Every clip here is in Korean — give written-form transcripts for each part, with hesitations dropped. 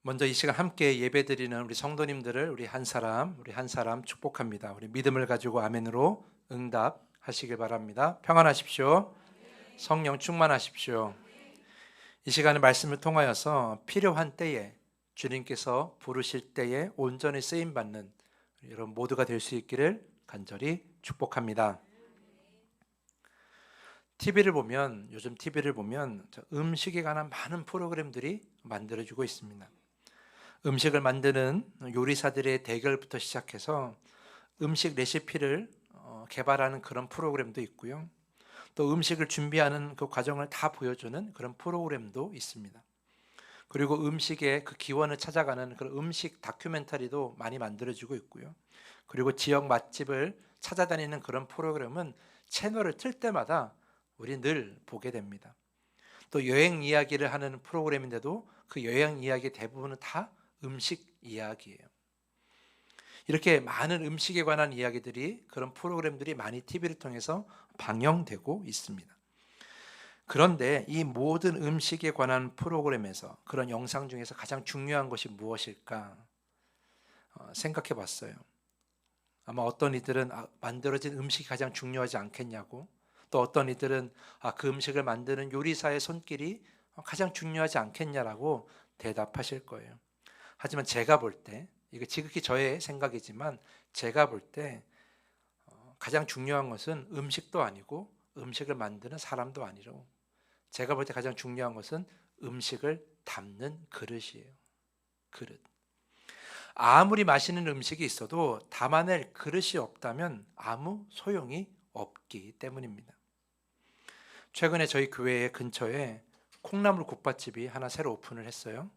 먼저 이 시간 함께 예배드리는 우리 성도님들을 우리 한 사람 축복합니다. 우리 믿음을 가지고 아멘으로 응답하시길 바랍니다. 평안하십시오. 성령 충만하십시오. 이 시간에 말씀을 통하여서 필요한 때에 주님께서 부르실 때에 온전히 쓰임 받는 여러분 모두가 될 수 있기를 간절히 축복합니다. 요즘 TV를 보면 음식에 관한 많은 프로그램들이 만들어지고 있습니다. 음식을 만드는 요리사들의 대결부터 시작해서 음식 레시피를 개발하는 그런 프로그램도 있고요. 또 음식을 준비하는 그 과정을 다 보여주는 그런 프로그램도 있습니다. 그리고 음식의 그 기원을 찾아가는 그런 음식 다큐멘터리도 많이 만들어지고 있고요. 그리고 지역 맛집을 찾아다니는 그런 프로그램은 채널을 틀 때마다 우리 늘 보게 됩니다. 또 여행 이야기를 하는 프로그램인데도 그 여행 이야기 대부분은 다 음식 이야기예요. 이렇게 많은 음식에 관한 이야기들이 그런 프로그램들이 많이 TV를 통해서 방영되고 있습니다. 그런데 이 모든 음식에 관한 프로그램에서 그런 영상 중에서 가장 중요한 것이 무엇일까 생각해 봤어요. 아마 어떤 이들은 만들어진 음식이 가장 중요하지 않겠냐고, 또 어떤 이들은 그 음식을 만드는 요리사의 손길이 가장 중요하지 않겠냐라고 대답하실 거예요. 하지만 제가 볼 때, 이거 지극히 저의 생각이지만 제가 볼 때 가장 중요한 것은 음식도 아니고 음식을 만드는 사람도 아니고, 제가 볼 때 가장 중요한 것은 음식을 담는 그릇이에요. 그릇. 아무리 맛있는 음식이 있어도 담아낼 그릇이 없다면 아무 소용이 없기 때문입니다. 최근에 저희 교회 근처에 콩나물 국밥집이 하나 새로 오픈을 했어요.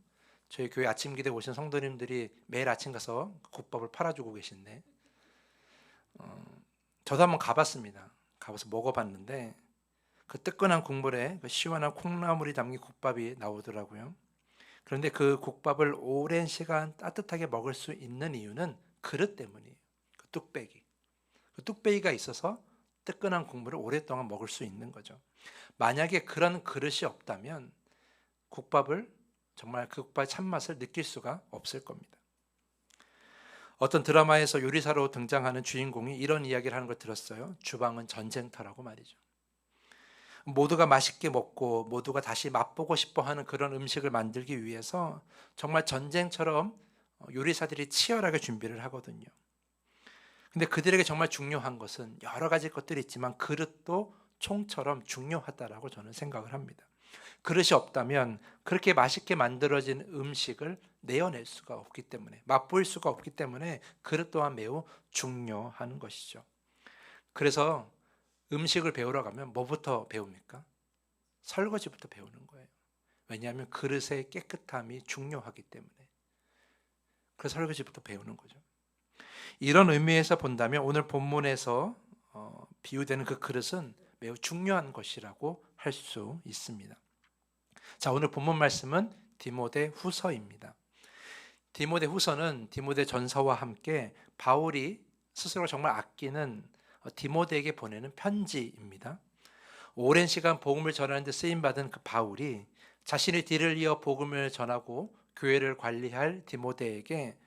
저희 교회 아침 기도에 오신 성도님들이 매일 아침 가서 국밥을 팔아주고 계신데, 저도 한번 가봤습니다. 가봐서 먹어봤는데 그 뜨끈한 국물에 그 시원한 콩나물이 담긴 국밥이 나오더라고요. 그런데 그 국밥을 오랜 시간 따뜻하게 먹을 수 있는 이유는 그릇 때문이에요. 그 뚝배기. 그 뚝배기가 있어서 뜨끈한 국물을 오랫동안 먹을 수 있는 거죠. 만약에 그런 그릇이 없다면 국밥을 정말 그 국밥의 참맛을 느낄 수가 없을 겁니다. 어떤 드라마에서 요리사로 등장하는 주인공이 이런 이야기를 하는 걸 들었어요. 주방은 전쟁터라고 말이죠. 모두가 맛있게 먹고 모두가 다시 맛보고 싶어 하는 그런 음식을 만들기 위해서 정말 전쟁처럼 요리사들이 치열하게 준비를 하거든요. 근데 그들에게 정말 중요한 것은 여러 가지 것들이 있지만 그릇도 총처럼 중요하다라고 저는 생각을 합니다. 그릇이 없다면 그렇게 맛있게 만들어진 음식을 내어낼 수가 없기 때문에, 맛볼 수가 없기 때문에 그릇 또한 매우 중요한 것이죠. 그래서 음식을 배우러 가면 뭐부터 배웁니까? 설거지부터 배우는 거예요. 왜냐하면 그릇의 깨끗함이 중요하기 때문에. 그래서 설거지부터 배우는 거죠. 이런 의미에서 본다면 오늘 본문에서 비유되는 그 그릇은 매우 중요한 것이라고 할 수 있습니다. 자, 오늘 본문 말씀은 디모데 후서입니다. 디모데 후서는 디모데 전서와 함께 바울이 스스로 정말 아끼는 디모데에게 보내는 편지입니다. 오랜 시간 복음을 전하는 데 쓰임 받은 그 바울이 자신의 뒤를 이어 복음을 전하고 교회를 관리할 디모데에게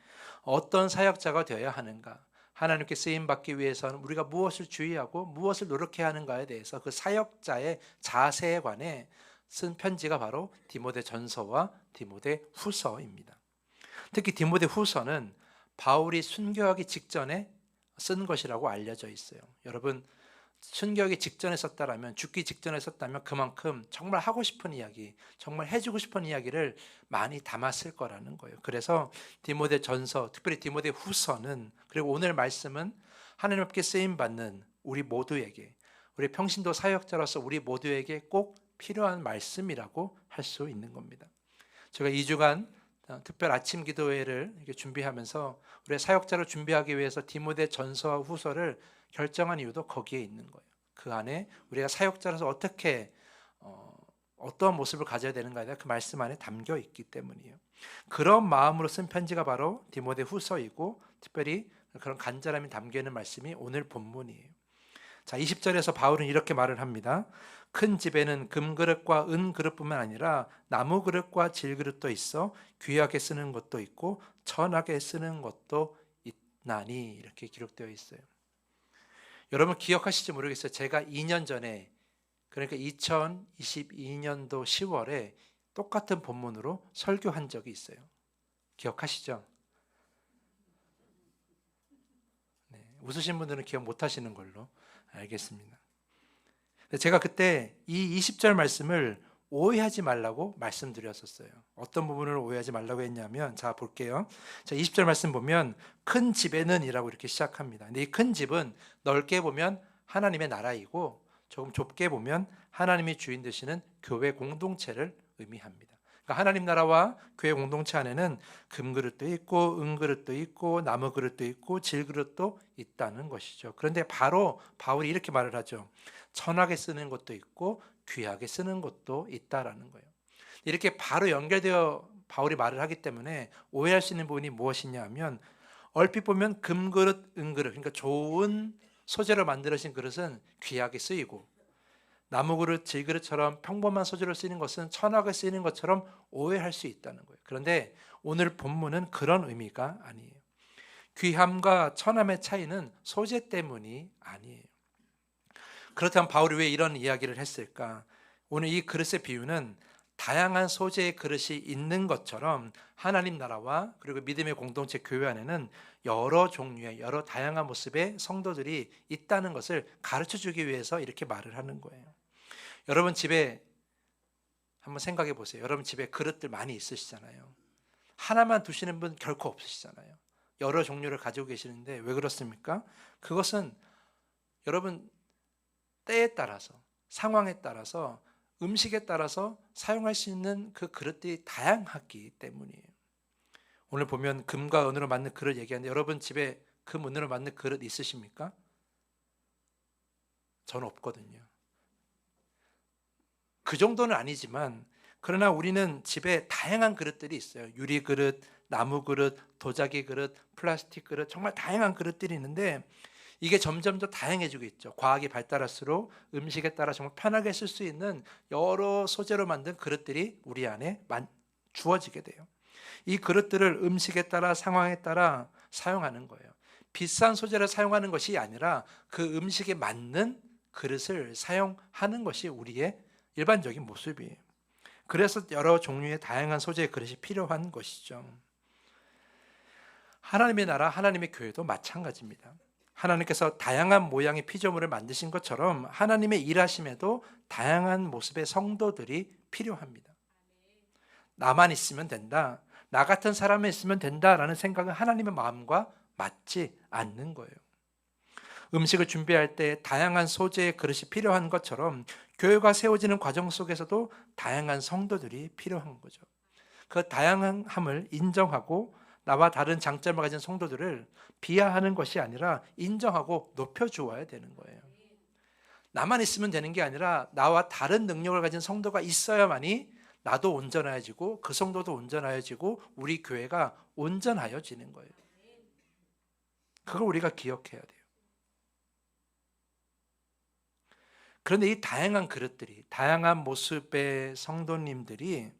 어떤 사역자가 되어야 하는가, 하나님께 쓰임 받기 위해서는 우리가 무엇을 주의하고 무엇을 노력해야 하는가에 대해서 그 사역자의 자세에 관해 쓴 편지가 바로 디모데 전서와 디모데 후서입니다. 특히 디모데 후서는 바울이 순교하기 직전에 쓴 것이라고 알려져 있어요. 여러분, 순교하기 직전에 썼다라면, 죽기 직전에 썼다면 그만큼 정말 하고 싶은 이야기, 정말 해주고 싶은 이야기를 많이 담았을 거라는 거예요. 그래서 디모데 전서, 특별히 디모데 후서는, 그리고 오늘 말씀은 하나님께 쓰임 받는 우리 모두에게, 우리 평신도 사역자로서 우리 모두에게 꼭 필요한 말씀이라고 할 수 있는 겁니다. 제가 2주간 특별 아침 기도회를 이렇게 준비하면서 우리 사역자를 준비하기 위해서 디모데 전서와 후서를 결정한 이유도 거기에 있는 거예요. 그 안에 우리가 사역자로서 어떻게 어떤 모습을 가져야 되는가에 대한 그 말씀 안에 담겨 있기 때문이에요. 그런 마음으로 쓴 편지가 바로 디모데 후서이고, 특별히 그런 간절함이 담겨 있는 말씀이 오늘 본문이에요. 자, 20절에서 바울은 이렇게 말을 합니다. 큰 집에는 금그릇과 은그릇뿐만 아니라 나무그릇과 질그릇도 있어 귀하게 쓰는 것도 있고 천하게 쓰는 것도 있나니, 이렇게 기록되어 있어요. 여러분 기억하실지 모르겠어요. 제가 2년 전에, 그러니까 2022년도 10월에 똑같은 본문으로 설교한 적이 있어요. 기억하시죠? 네, 웃으신 분들은 기억 못 하시는 걸로 알겠습니다. 제가 그때 이 20절 말씀을 오해하지 말라고 말씀드렸었어요. 어떤 부분을 오해하지 말라고 했냐면, 자 볼게요. 자 20절 말씀 보면 큰 집에는 이라고 이렇게 시작합니다. 근데 이 큰 집은 넓게 보면 하나님의 나라이고 조금 좁게 보면 하나님이 주인 되시는 교회 공동체를 의미합니다. 그러니까 하나님 나라와 교회 공동체 안에는 금그릇도 있고 은그릇도 있고 나무그릇도 있고 질그릇도 있다는 것이죠. 그런데 바로 바울이 이렇게 말을 하죠. 천하게 쓰는 것도 있고 귀하게 쓰는 것도 있다라는 거예요. 이렇게 바로 연결되어 바울이 말을 하기 때문에 오해할 수 있는 부분이 무엇이냐 하면, 얼핏 보면 금그릇, 은그릇, 그러니까 좋은 소재로 만들어진 그릇은 귀하게 쓰이고 나무그릇, 질그릇처럼 평범한 소재로 쓰이는 것은 천하게 쓰이는 것처럼 오해할 수 있다는 거예요. 그런데 오늘 본문은 그런 의미가 아니에요. 귀함과 천함의 차이는 소재 때문이 아니에요. 그렇다면 바울이 왜 이런 이야기를 했을까? 오늘 이 그릇의 비유는 다양한 소재의 그릇이 있는 것처럼 하나님 나라와 그리고 믿음의 공동체 교회 안에는 여러 종류의 여러 다양한 모습의 성도들이 있다는 것을 가르쳐 주기 위해서 이렇게 말을 하는 거예요. 여러분 집에 한번 생각해 보세요. 여러분 집에 그릇들 많이 있으시잖아요. 하나만 두시는 분 결코 없으시잖아요. 여러 종류를 가지고 계시는데 왜 그렇습니까? 그것은 여러분 때에 따라서, 상황에 따라서, 음식에 따라서 사용할 수 있는 그 그릇들이 다양하기 때문이에요. 오늘 보면 금과 은으로 만든 그릇 얘기하는데, 여러분 집에 금, 은으로 만든 그릇 있으십니까? 저는 없거든요. 그 정도는 아니지만, 그러나 우리는 집에 다양한 그릇들이 있어요. 유리 그릇, 나무 그릇, 도자기 그릇, 플라스틱 그릇, 정말 다양한 그릇들이 있는데 이게 점점 더 다양해지고 있죠. 과학이 발달할수록 음식에 따라 정말 편하게 쓸 수 있는 여러 소재로 만든 그릇들이 우리 안에 주어지게 돼요. 이 그릇들을 음식에 따라 상황에 따라 사용하는 거예요. 비싼 소재를 사용하는 것이 아니라 그 음식에 맞는 그릇을 사용하는 것이 우리의 일반적인 모습이에요. 그래서 여러 종류의 다양한 소재의 그릇이 필요한 것이죠. 하나님의 나라, 하나님의 교회도 마찬가지입니다. 하나님께서 다양한 모양의 피조물을 만드신 것처럼 하나님의 일하심에도 다양한 모습의 성도들이 필요합니다. 나만 있으면 된다, 나 같은 사람이 있으면 된다라는 생각은 하나님의 마음과 맞지 않는 거예요. 음식을 준비할 때 다양한 소재의 그릇이 필요한 것처럼 교회가 세워지는 과정 속에서도 다양한 성도들이 필요한 거죠. 그 다양함을 인정하고 나와 다른 장점을 가진 성도들을 비하하는 것이 아니라 인정하고 높여주어야 되는 거예요. 나만 있으면 되는 게 아니라 나와 다른 능력을 가진 성도가 있어야만이 나도 온전해지고 그 성도도 온전해지고 우리 교회가 온전하여지는 거예요. 그걸 우리가 기억해야 돼요. 그런데 이 다양한 그릇들이, 다양한 모습의 성도님들이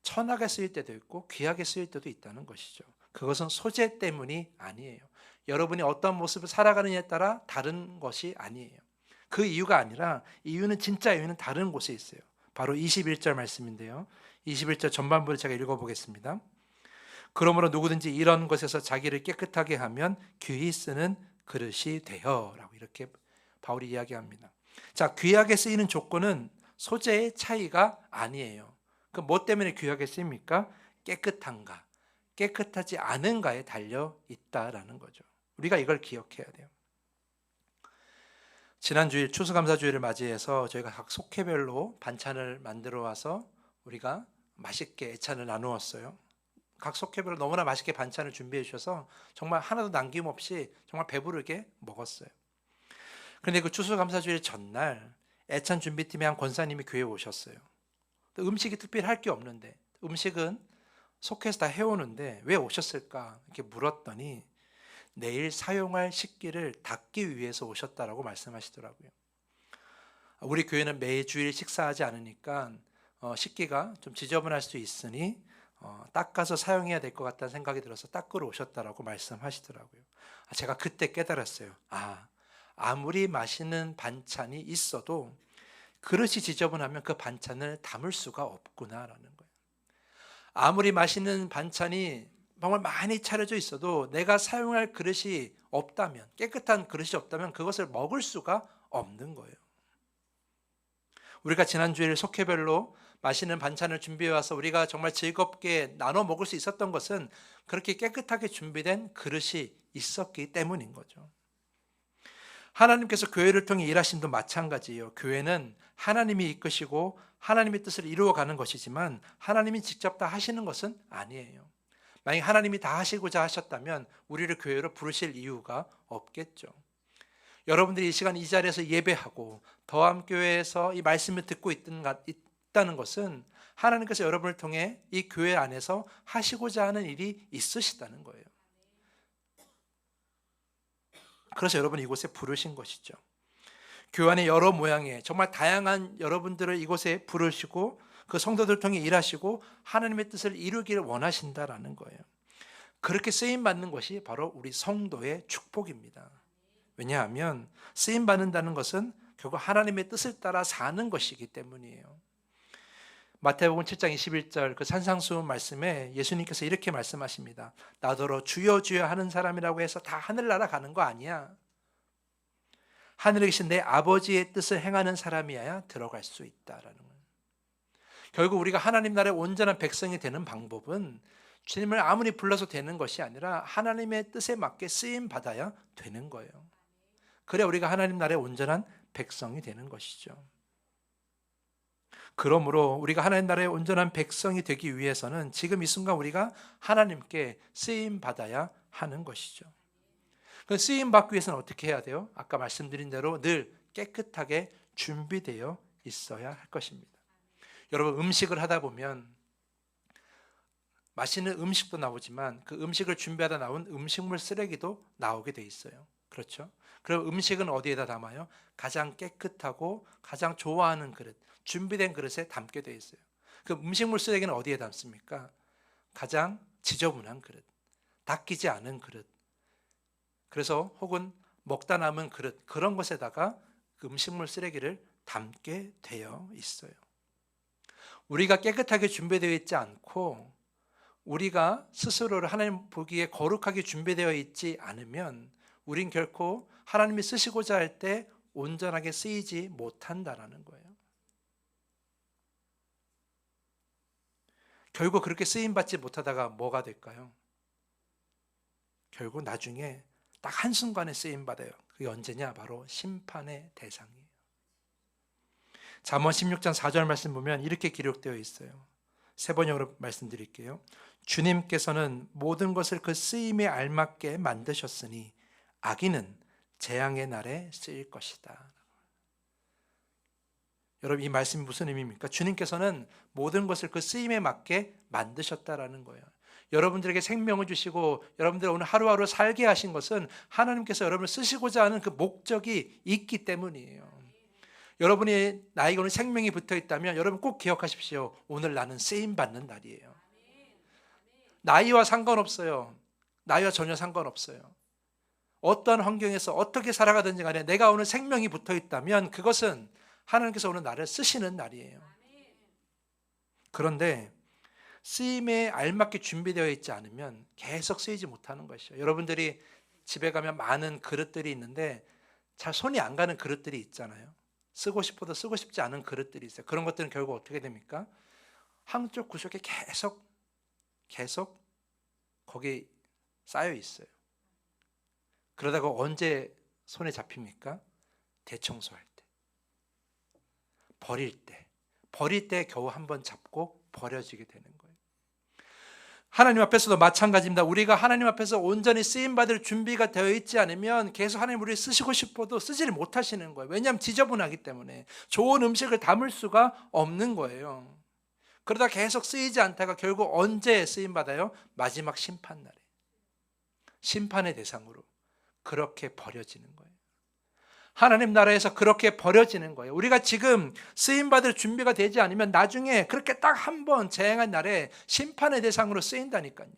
천하게 쓰일 때도 있고 귀하게 쓰일 때도 있다는 것이죠. 그것은 소재 때문이 아니에요. 여러분이 어떤 모습을 살아가느냐에 따라 다른 것이 아니에요. 그 이유가 아니라, 이유는 진짜 이유는 다른 곳에 있어요. 바로 21절 말씀인데요. 21절 전반부를 제가 읽어보겠습니다. 그러므로 누구든지 이런 것에서 자기를 깨끗하게 하면 귀히 쓰는 그릇이 되어, 라고 이렇게 바울이 이야기합니다. 자, 귀하게 쓰이는 조건은 소재의 차이가 아니에요. 그 뭐 때문에 귀하게 쓰입니까? 깨끗한가, 깨끗하지 않은가에 달려 있다라는 거죠. 우리가 이걸 기억해야 돼요. 지난 주일 추수감사주일을 맞이해서 저희가 각 속회별로 반찬을 만들어 와서 우리가 맛있게 애찬을 나누었어요. 각 속회별로 너무나 맛있게 반찬을 준비해 주셔서 정말 하나도 남김없이 정말 배부르게 먹었어요. 그런데 그 추수감사주일 전날 애찬 준비팀의 한 권사님이 교회에 오셨어요. 음식이 특별히 할 게 없는데, 음식은 속해서 다 해오는데 왜 오셨을까 이렇게 물었더니 내일 사용할 식기를 닦기 위해서 오셨다라고 말씀하시더라고요. 우리 교회는 매주일 식사하지 않으니까 식기가 좀 지저분할 수 있으니 닦아서 사용해야 될 것 같다는 생각이 들어서 닦으러 오셨다라고 말씀하시더라고요. 제가 그때 깨달았어요. 아무리 맛있는 반찬이 있어도 그릇이 지저분하면 그 반찬을 담을 수가 없구나라는 거예요. 아무리 맛있는 반찬이 정말 많이 차려져 있어도 내가 사용할 그릇이 없다면, 깨끗한 그릇이 없다면 그것을 먹을 수가 없는 거예요. 우리가 지난주에 속회별로 맛있는 반찬을 준비해 와서 우리가 정말 즐겁게 나눠 먹을 수 있었던 것은 그렇게 깨끗하게 준비된 그릇이 있었기 때문인 거죠. 하나님께서 교회를 통해 일하심도 마찬가지예요. 교회는 하나님이 이끄시고 하나님의 뜻을 이루어가는 것이지만 하나님이 직접 다 하시는 것은 아니에요. 만약 하나님이 다 하시고자 하셨다면 우리를 교회로 부르실 이유가 없겠죠. 여러분들이 이 시간 이 자리에서 예배하고 더함교회에서 이 말씀을 듣고 있다는 것은 하나님께서 여러분을 통해 이 교회 안에서 하시고자 하는 일이 있으시다는 거예요. 그래서 여러분이 이곳에 부르신 것이죠. 교회 안에 여러 모양의 정말 다양한 여러분들을 이곳에 부르시고 그 성도들을 통해 일하시고 하나님의 뜻을 이루기를 원하신다라는 거예요. 그렇게 쓰임받는 것이 바로 우리 성도의 축복입니다. 왜냐하면 쓰임받는다는 것은 결국 하나님의 뜻을 따라 사는 것이기 때문이에요. 마태복음 7장 21절 그 산상수훈 말씀에 예수님께서 이렇게 말씀하십니다. 나더러 주여 주여 하는 사람이라고 해서 다 하늘나라 가는 거 아니야. 하늘에 계신 내 아버지의 뜻을 행하는 사람이어야 들어갈 수 있다라는 거예요. 결국 우리가 하나님 나라의 온전한 백성이 되는 방법은 주님을 아무리 불러서 되는 것이 아니라 하나님의 뜻에 맞게 쓰임 받아야 되는 거예요. 그래야 우리가 하나님 나라의 온전한 백성이 되는 것이죠. 그러므로 우리가 하나님 나라의 온전한 백성이 되기 위해서는 지금 이 순간 우리가 하나님께 쓰임 받아야 하는 것이죠. 그 쓰임 받기 위해서는 어떻게 해야 돼요? 아까 말씀드린 대로 늘 깨끗하게 준비되어 있어야 할 것입니다. 여러분 음식을 하다 보면 맛있는 음식도 나오지만 그 음식을 준비하다 나온 음식물 쓰레기도 나오게 돼 있어요. 그렇죠? 그럼 음식은 어디에다 담아요? 가장 깨끗하고 가장 좋아하는 그릇, 준비된 그릇에 담게 돼 있어요. 그 음식물 쓰레기는 어디에 담습니까? 가장 지저분한 그릇, 닦이지 않은 그릇. 그래서 혹은 먹다 남은 그릇, 그런 것에다가 그 음식물 쓰레기를 담게 되어 있어요. 우리가 깨끗하게 준비되어 있지 않고 우리가 스스로를 하나님 보기에 거룩하게 준비되어 있지 않으면 우린 결코 하나님이 쓰시고자 할 때 온전하게 쓰이지 못한다라는 거예요. 결국 그렇게 쓰임받지 못하다가 뭐가 될까요? 결국 나중에 딱 한순간에 쓰임받아요. 그게 언제냐? 바로 심판의 대상이에요. 잠언 16장 4절 말씀 보면 이렇게 기록되어 있어요. 세 번역으로 말씀드릴게요. 주님께서는 모든 것을 그 쓰임에 알맞게 만드셨으니 악인은 재앙의 날에 쓰일 것이다. 여러분 이 말씀이 무슨 의미입니까? 주님께서는 모든 것을 그 쓰임에 맞게 만드셨다라는 거예요. 여러분들에게 생명을 주시고 여러분들 오늘 하루하루 살게 하신 것은 하나님께서 여러분을 쓰시고자 하는 그 목적이 있기 때문이에요. 여러분이 나에게 오늘 생명이 붙어 있다면 여러분 꼭 기억하십시오. 오늘 나는 쓰임 받는 날이에요. 나이와 상관없어요. 나이와 전혀 상관없어요. 어떠한 환경에서 어떻게 살아가든지 간에 내가 오늘 생명이 붙어 있다면 그것은 하나님께서 오늘 나를 쓰시는 날이에요. 그런데 쓰임에 알맞게 준비되어 있지 않으면 계속 쓰이지 못하는 것이죠. 여러분들이 집에 가면 많은 그릇들이 있는데 잘 손이 안 가는 그릇들이 있잖아요. 쓰고 싶어도 쓰고 싶지 않은 그릇들이 있어요. 그런 것들은 결국 어떻게 됩니까? 한쪽 구석에 계속 거기 쌓여 있어요. 그러다가 언제 손에 잡힙니까? 대청소할 때, 버릴 때 겨우 한번 잡고 버려지게 되는 거예요. 하나님 앞에서도 마찬가지입니다. 우리가 하나님 앞에서 온전히 쓰임받을 준비가 되어 있지 않으면 계속 하나님 우리를 쓰시고 싶어도 쓰지를 못하시는 거예요. 왜냐하면 지저분하기 때문에 좋은 음식을 담을 수가 없는 거예요. 그러다 계속 쓰이지 않다가 결국 언제 쓰임받아요? 마지막 심판날에 심판의 대상으로 그렇게 버려지는 거예요. 하나님 나라에서 그렇게 버려지는 거예요. 우리가 지금 쓰임받을 준비가 되지 않으면 나중에 그렇게 딱 한 번 재행한 날에 심판의 대상으로 쓰인다니까요.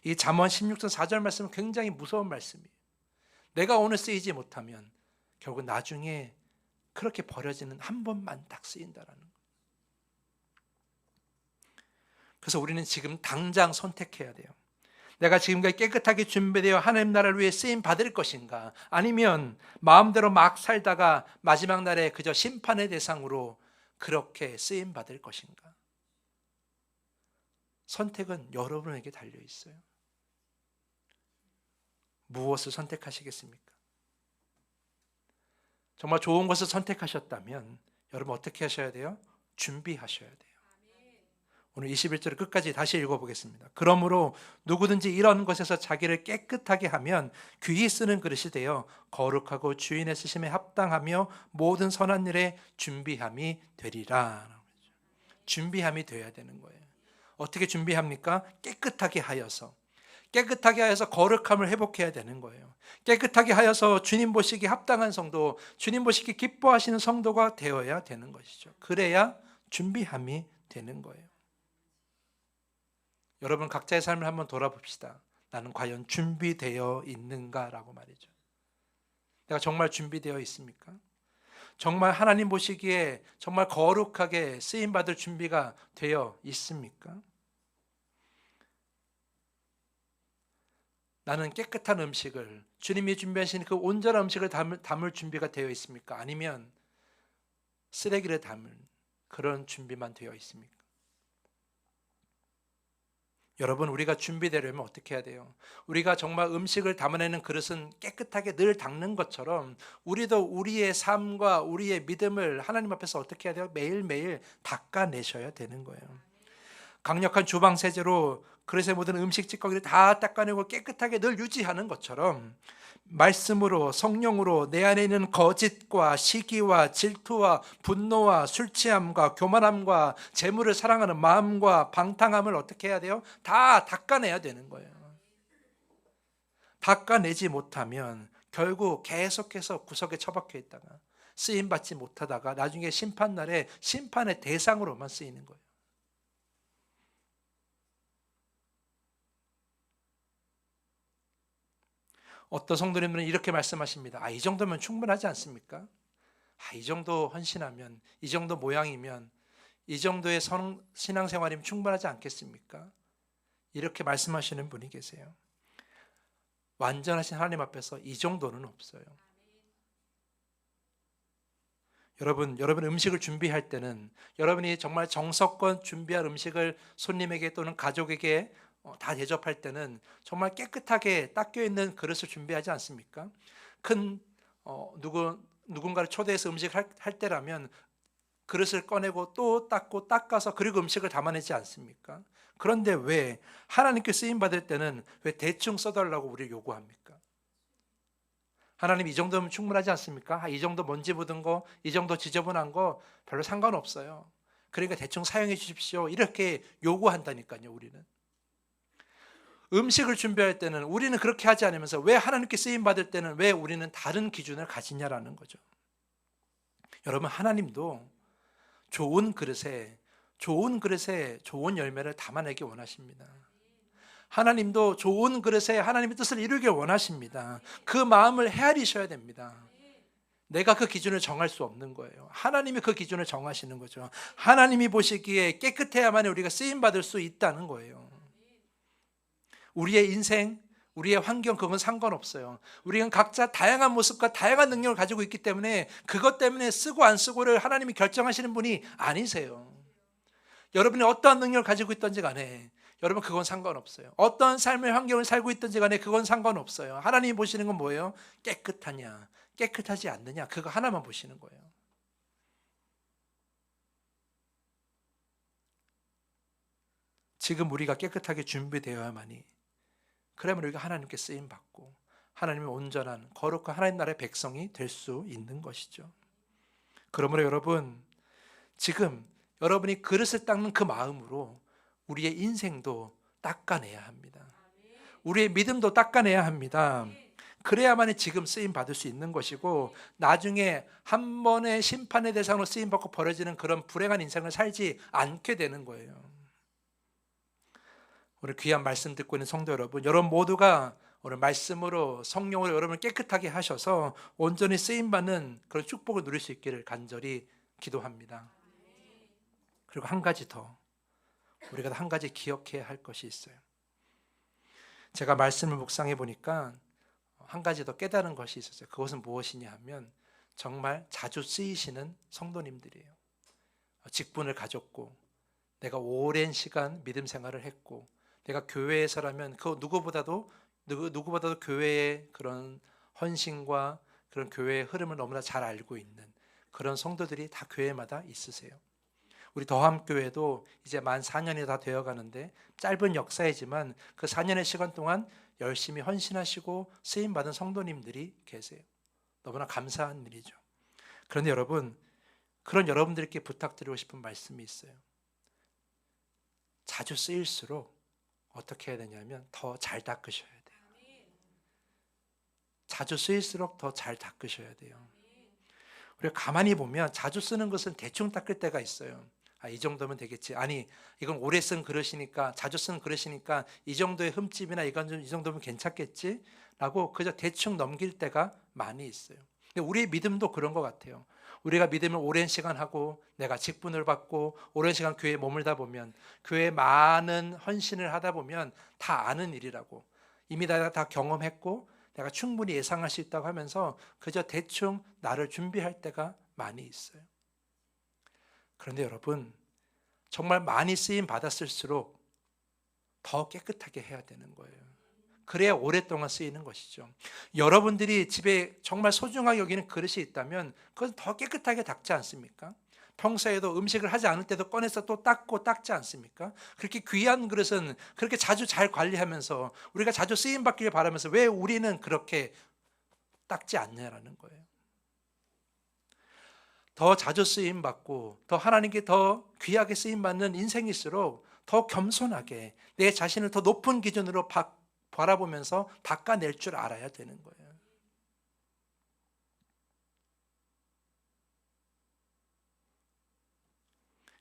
이 잠언 16장 4절 말씀은 굉장히 무서운 말씀이에요. 내가 오늘 쓰이지 못하면 결국 나중에 그렇게 버려지는 한 번만 딱 쓰인다라는 거예요. 그래서 우리는 지금 당장 선택해야 돼요. 내가 지금까지 깨끗하게 준비되어 하나님 나라를 위해 쓰임 받을 것인가, 아니면 마음대로 막 살다가 마지막 날에 그저 심판의 대상으로 그렇게 쓰임 받을 것인가. 선택은 여러분에게 달려 있어요. 무엇을 선택하시겠습니까? 정말 좋은 것을 선택하셨다면 여러분 어떻게 하셔야 돼요? 준비하셔야 돼요. 오늘 21절을 끝까지 다시 읽어보겠습니다. 그러므로 누구든지 이런 것에서 자기를 깨끗하게 하면 귀히 쓰는 그릇이 되어 거룩하고 주인의 쓰심에 합당하며 모든 선한 일에 준비함이 되리라. 준비함이 되어야 되는 거예요. 어떻게 준비합니까? 깨끗하게 하여서 거룩함을 회복해야 되는 거예요. 깨끗하게 하여서 주님 보시기에 합당한 성도, 주님 보시기에 기뻐하시는 성도가 되어야 되는 것이죠. 그래야 준비함이 되는 거예요. 여러분 각자의 삶을 한번 돌아봅시다. 나는 과연 준비되어 있는가라고 말이죠. 내가 정말 준비되어 있습니까? 정말 하나님 보시기에 정말 거룩하게 쓰임받을 준비가 되어 있습니까? 나는 깨끗한 음식을, 주님이 준비하신 그 온전한 음식을 담을 준비가 되어 있습니까? 아니면 쓰레기를 담을 그런 준비만 되어 있습니까? 여러분, 우리가 준비되려면 어떻게 해야 돼요? 우리가 정말 음식을 담아내는 그릇은 깨끗하게 늘 닦는 것처럼 우리도 우리의 삶과 우리의 믿음을 하나님 앞에서 어떻게 해야 돼요? 매일매일 닦아내셔야 되는 거예요. 강력한 주방 세제로 그릇의 모든 음식 찌꺼기를 다 닦아내고 깨끗하게 늘 유지하는 것처럼 말씀으로, 성령으로 내 안에 있는 거짓과 시기와 질투와 분노와 술 취함과 교만함과 재물을 사랑하는 마음과 방탕함을 어떻게 해야 돼요? 다 닦아내야 되는 거예요. 닦아내지 못하면 결국 계속해서 구석에 처박혀 있다가 쓰임받지 못하다가 나중에 심판날에 심판의 대상으로만 쓰이는 거예요. 어떤 성도님들은 이렇게 말씀하십니다. 이 정도면 충분하지 않습니까? 이 정도 헌신하면, 이 정도 모양이면, 이 정도의 신앙생활이면 충분하지 않겠습니까? 이렇게 말씀하시는 분이 계세요. 완전하신 하나님 앞에서 이 정도는 없어요. 여러분 음식을 준비할 때는 여러분이 정말 정성껏 준비한 음식을 손님에게 또는 가족에게 다 대접할 때는 정말 깨끗하게 닦여 있는 그릇을 준비하지 않습니까? 큰 누군가를 초대해서 음식을 할 때라면 그릇을 꺼내고 또 닦고 닦아서 그리고 음식을 담아내지 않습니까? 그런데 왜 하나님께 쓰임 받을 때는 왜 대충 써달라고 우리를 요구합니까? 하나님 이 정도면 충분하지 않습니까? 이 정도 먼지 묻은 거, 이 정도 지저분한 거 별로 상관없어요. 그러니까 대충 사용해 주십시오. 이렇게 요구한다니까요, 우리는. 음식을 준비할 때는 우리는 그렇게 하지 않으면서 왜 하나님께 쓰임 받을 때는 왜 우리는 다른 기준을 가지냐라는 거죠. 여러분, 하나님도 좋은 그릇에 좋은 열매를 담아내기 원하십니다. 하나님도 좋은 그릇에 하나님의 뜻을 이루길 원하십니다. 그 마음을 헤아리셔야 됩니다. 내가 그 기준을 정할 수 없는 거예요. 하나님이 그 기준을 정하시는 거죠. 하나님이 보시기에 깨끗해야만 우리가 쓰임 받을 수 있다는 거예요. 우리의 인생, 우리의 환경, 그건 상관없어요. 우리는 각자 다양한 모습과 다양한 능력을 가지고 있기 때문에 그것 때문에 쓰고 안 쓰고를 하나님이 결정하시는 분이 아니세요. 여러분이 어떠한 능력을 가지고 있든지 간에 여러분 그건 상관없어요. 어떤 삶의 환경을 살고 있든지 간에 그건 상관없어요. 하나님이 보시는 건 뭐예요? 깨끗하냐, 깨끗하지 않느냐, 그거 하나만 보시는 거예요. 지금 우리가 깨끗하게 준비되어야만이, 그러면 우리가 하나님께 쓰임받고 하나님의 온전한 거룩한 하나님 나라의 백성이 될 수 있는 것이죠. 그러므로 여러분, 지금 여러분이 그릇을 닦는 그 마음으로 우리의 인생도 닦아내야 합니다. 우리의 믿음도 닦아내야 합니다. 그래야만이 지금 쓰임 받을 수 있는 것이고, 나중에 한 번의 심판의 대상으로 쓰임 받고 벌어지는 그런 불행한 인생을 살지 않게 되는 거예요. 오늘 귀한 말씀 듣고 있는 성도 여러분, 여러분 모두가 오늘 말씀으로 성령으로 여러분을 깨끗하게 하셔서 온전히 쓰임 받는 그런 축복을 누릴 수 있기를 간절히 기도합니다. 그리고 한 가지 더, 우리가 한 가지 기억해야 할 것이 있어요. 제가 말씀을 묵상해 보니까 한 가지 더 깨달은 것이 있었어요. 그것은 무엇이냐 하면 정말 자주 쓰이시는 성도님들이에요. 직분을 가졌고 내가 오랜 시간 믿음 생활을 했고 내가 교회에서라면 그 누구보다도 교회의 그런 헌신과 그런 교회의 흐름을 너무나 잘 알고 있는 그런 성도들이 다 교회마다 있으세요. 우리 더함교회도 이제 만 4년이 다 되어가는데 짧은 역사이지만 그 4년의 시간 동안 열심히 헌신하시고 쓰임받은 성도님들이 계세요. 너무나 감사한 일이죠. 그런데 여러분, 그런 여러분들께 부탁드리고 싶은 말씀이 있어요. 자주 쓰일수록 어떻게 해야 되냐면 더 잘 닦으셔야 돼요. 자주 쓰일수록 더 잘 닦으셔야 돼요. 우리가 가만히 보면 자주 쓰는 것은 대충 닦을 때가 있어요. 이 정도면 되겠지. 아니, 이건 오래 쓴 그릇이니까, 자주 쓴 그릇이니까 이 정도의 흠집이나 이 정도면 괜찮겠지? 라고 그저 대충 넘길 때가 많이 있어요. 근데 우리의 믿음도 그런 것 같아요. 우리가 믿음을 오랜 시간 하고 내가 직분을 받고 오랜 시간 교회에 머물다 보면, 교회에 많은 헌신을 하다 보면 다 아는 일이라고, 이미 다 경험했고 내가 충분히 예상할 수 있다고 하면서 그저 대충 나를 준비할 때가 많이 있어요. 그런데 여러분, 정말 많이 쓰임 받았을수록 더 깨끗하게 해야 되는 거예요. 그래야 오랫동안 쓰이는 것이죠. 여러분들이 집에 정말 소중하게 여기는 그릇이 있다면 그건 더 깨끗하게 닦지 않습니까? 평소에도 음식을 하지 않을 때도 꺼내서 또 닦고 닦지 않습니까? 그렇게 귀한 그릇은 그렇게 자주 잘 관리하면서 우리가 자주 쓰임 받기를 바라면서 왜 우리는 그렇게 닦지 않냐라는 거예요. 더 자주 쓰임 받고 더 하나님께 더 귀하게 쓰임 받는 인생일수록 더 겸손하게 내 자신을 더 높은 기준으로 바라보면서 닦아낼 줄 알아야 되는 거예요.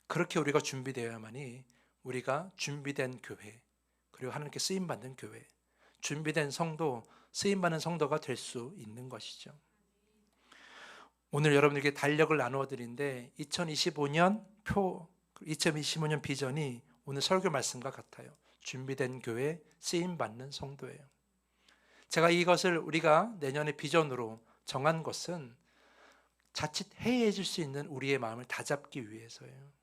그렇게 우리가 준비되어야만이 우리가 준비된 교회, 그리고 하나님께 쓰임 받는 교회, 준비된 성도, 쓰임 받는 성도가 될 수 있는 것이죠. 오늘 여러분들께 달력을 나누어 드린데 2025년 비전이 오늘 설교 말씀과 같아요. 준비된 교회, 쓰임 받는 성도예요. 제가 이것을 우리가 내년의 비전으로 정한 것은 자칫 해이해질 수 있는 우리의 마음을 다잡기 위해서예요.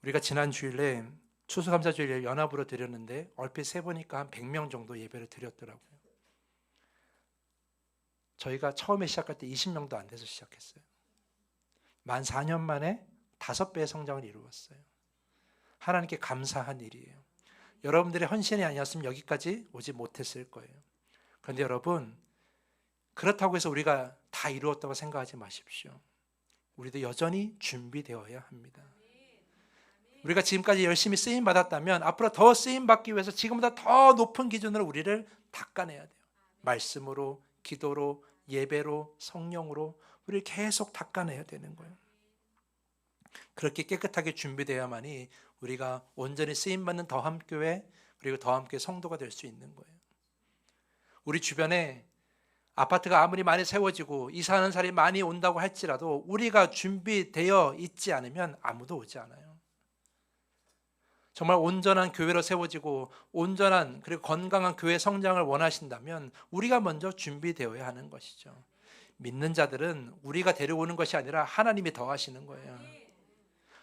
우리가 지난 주일에 추수감사주일에 연합으로 드렸는데 얼핏 세보니까 한 100명 정도 예배를 드렸더라고요. 저희가 처음에 시작할 때 20명도 안 돼서 시작했어요. 만 4년 만에 5배의 성장을 이루었어요. 하나님께 감사한 일이에요. 여러분들의 헌신이 아니었으면 여기까지 오지 못했을 거예요. 그런데 여러분, 그렇다고 해서 우리가 다 이루었다고 생각하지 마십시오. 우리도 여전히 준비되어야 합니다. 우리가 지금까지 열심히 쓰임 받았다면 앞으로 더 쓰임 받기 위해서 지금보다 더 높은 기준으로 우리를 닦아내야 돼요. 말씀으로, 기도로, 예배로, 성령으로 우리를 계속 닦아내야 되는 거예요. 그렇게 깨끗하게 준비되어야만이 우리가 온전히 쓰임받는 더함교회, 그리고 더함교회 성도가 될 수 있는 거예요. 우리 주변에 아파트가 아무리 많이 세워지고 이사하는 사람이 많이 온다고 할지라도 우리가 준비되어 있지 않으면 아무도 오지 않아요. 정말 온전한 교회로 세워지고 온전한 그리고 건강한 교회 성장을 원하신다면 우리가 먼저 준비되어야 하는 것이죠. 믿는 자들은 우리가 데려오는 것이 아니라 하나님이 더하시는 거예요.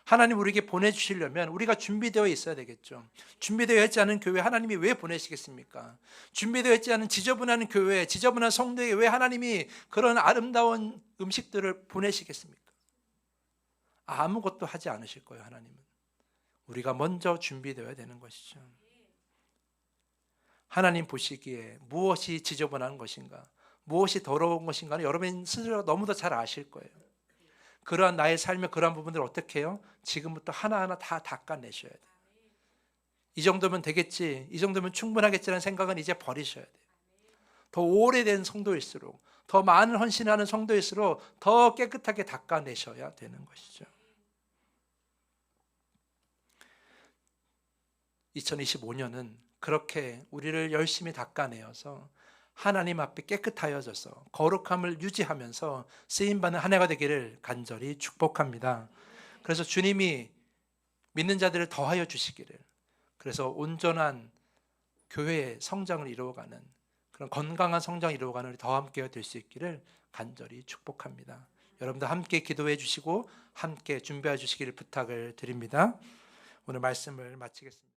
하나님 우리에게 보내주시려면 우리가 준비되어 있어야 되겠죠. 준비되어 있지 않은 교회 하나님이 왜 보내시겠습니까? 준비되어 있지 않은 지저분한 교회, 지저분한 성도에게 왜 하나님이 그런 아름다운 음식들을 보내시겠습니까? 아무것도 하지 않으실 거예요. 하나님은 우리가 먼저 준비되어야 되는 것이죠. 하나님 보시기에 무엇이 지저분한 것인가, 무엇이 더러운 것인가는 여러분 스스로 너무도 잘 아실 거예요. 그러한 나의 삶의 그러한 부분들을 어떻게 해요? 지금부터 하나하나 다 닦아내셔야 돼요. 이 정도면 되겠지, 이 정도면 충분하겠지라는 생각은 이제 버리셔야 돼요. 더 오래된 성도일수록, 더 많은 헌신하는 성도일수록 더 깨끗하게 닦아내셔야 되는 것이죠. 2025년은 그렇게 우리를 열심히 닦아내어서 하나님 앞에 깨끗하여져서 거룩함을 유지하면서 쓰임받는 한 해가 되기를 간절히 축복합니다. 그래서 주님이 믿는 자들을 더하여 주시기를, 그래서 온전한 교회의 성장을 이루어가는, 그런 건강한 성장을 이루어가는 우리 더 함께 될 수 있기를 간절히 축복합니다. 여러분들 함께 기도해 주시고 함께 준비해 주시기를 부탁을 드립니다. 오늘 말씀을 마치겠습니다.